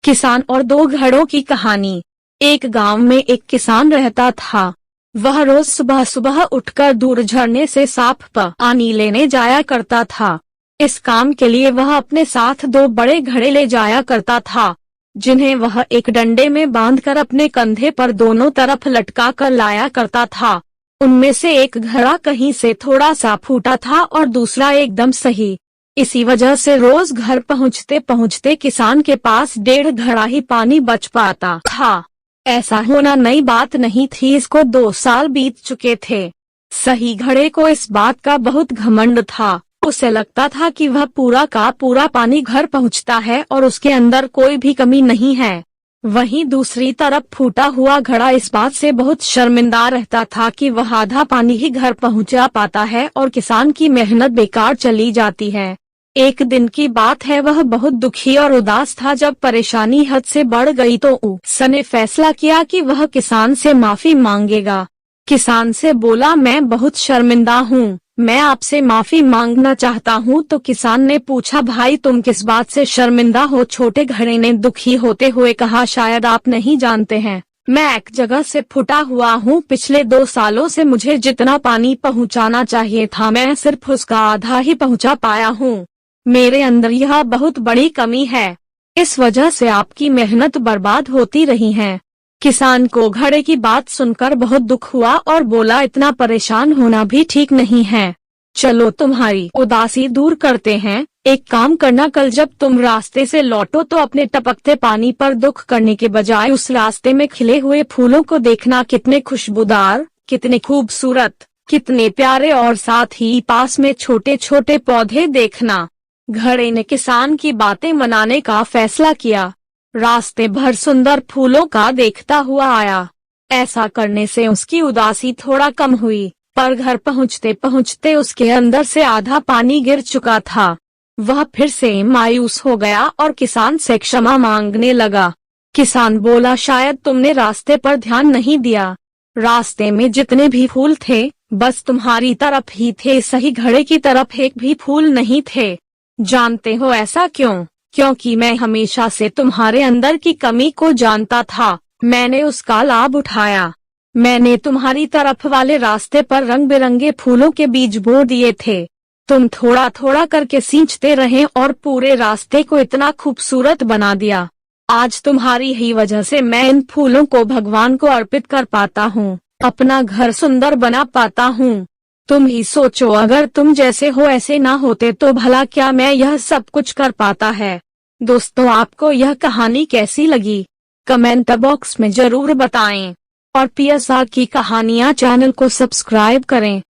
किसान और दो घड़ों की कहानी। एक गांव में एक किसान रहता था। वह रोज सुबह सुबह उठकर दूर झरने से साफ पानी लेने जाया करता था। इस काम के लिए वह अपने साथ दो बड़े घड़े ले जाया करता था, जिन्हें वह एक डंडे में बांधकर अपने कंधे पर दोनों तरफ लटका कर लाया करता था। उनमें से एक घड़ा कहीं से थोड़ा सा फूटा था और दूसरा एकदम सही। इसी वजह से रोज घर पहुँचते पहुँचते किसान के पास 1.5 घड़ा ही पानी बच पाता था। ऐसा होना नई बात नहीं थी, इसको 2 साल बीत चुके थे। सही घड़े को इस बात का बहुत घमंड था। उसे लगता था कि वह पूरा का पूरा पानी घर पहुँचता है और उसके अंदर कोई भी कमी नहीं है। वहीं दूसरी तरफ फूटा हुआ घड़ा इस बात से बहुत शर्मिंदा रहता था कि वह आधा पानी ही घर पहुँचा पाता है और किसान की मेहनत बेकार चली जाती है। एक दिन की बात है, वह बहुत दुखी और उदास था। जब परेशानी हद से बढ़ गई तो उसने फैसला किया कि वह किसान से माफी मांगेगा। किसान से बोला, मैं बहुत शर्मिंदा हूँ, मैं आपसे माफी मांगना चाहता हूँ। तो किसान ने पूछा, भाई तुम किस बात से शर्मिंदा हो? छोटे घड़े ने दुखी होते हुए कहा, शायद आप नहीं जानते हैं, मैं एक जगह से फूटा हुआ हूँ। पिछले 2 सालों से मुझे जितना पानी पहुँचाना चाहिए था, मैं सिर्फ उसका आधा ही पहुँचा पाया हूँ। मेरे अंदर यह बहुत बड़ी कमी है। इस वजह से आपकी मेहनत बर्बाद होती रही है। किसान को घड़े की बात सुनकर बहुत दुख हुआ और बोला, इतना परेशान होना भी ठीक नहीं है। चलो तुम्हारी उदासी दूर करते हैं। एक काम करना, कल जब तुम रास्ते से लौटो तो अपने टपकते पानी पर दुख करने के बजाय उस रास्ते में खिले हुए फूलों को देखना। कितने खुशबूदार, कितने खूबसूरत, कितने प्यारे, और साथ ही पास में छोटे छोटे पौधे देखना। घड़े ने किसान की बातें मनाने का फैसला किया। रास्ते भर सुंदर फूलों का देखता हुआ आया। ऐसा करने से उसकी उदासी थोड़ा कम हुई, पर घर पहुँचते पहुँचते उसके अंदर से आधा पानी गिर चुका था। वह फिर से मायूस हो गया और किसान से क्षमा मांगने लगा। किसान बोला, शायद तुमने रास्ते पर ध्यान नहीं दिया। रास्ते में जितने भी फूल थे बस तुम्हारी तरफ ही थे, सही घड़े की तरफ एक भी फूल नहीं थे। जानते हो ऐसा क्यों? क्योंकि मैं हमेशा से तुम्हारे अंदर की कमी को जानता था। मैंने उसका लाभ उठाया। मैंने तुम्हारी तरफ वाले रास्ते पर रंग बिरंगे फूलों के बीज बो दिए थे। तुम थोड़ा थोड़ा करके सींचते रहे और पूरे रास्ते को इतना खूबसूरत बना दिया। आज तुम्हारी ही वजह से मैं इन फूलों को भगवान को अर्पित कर पाता हूँ, अपना घर सुंदर बना पाता हूँ। तुम ही सोचो, अगर तुम जैसे हो ऐसे ना होते तो भला क्या मैं यह सब कुछ कर पाता है। दोस्तों, आपको यह कहानी कैसी लगी? कमेंट बॉक्स में जरूर बताएं और PSR की कहानियाँ चैनल को सब्सक्राइब करें।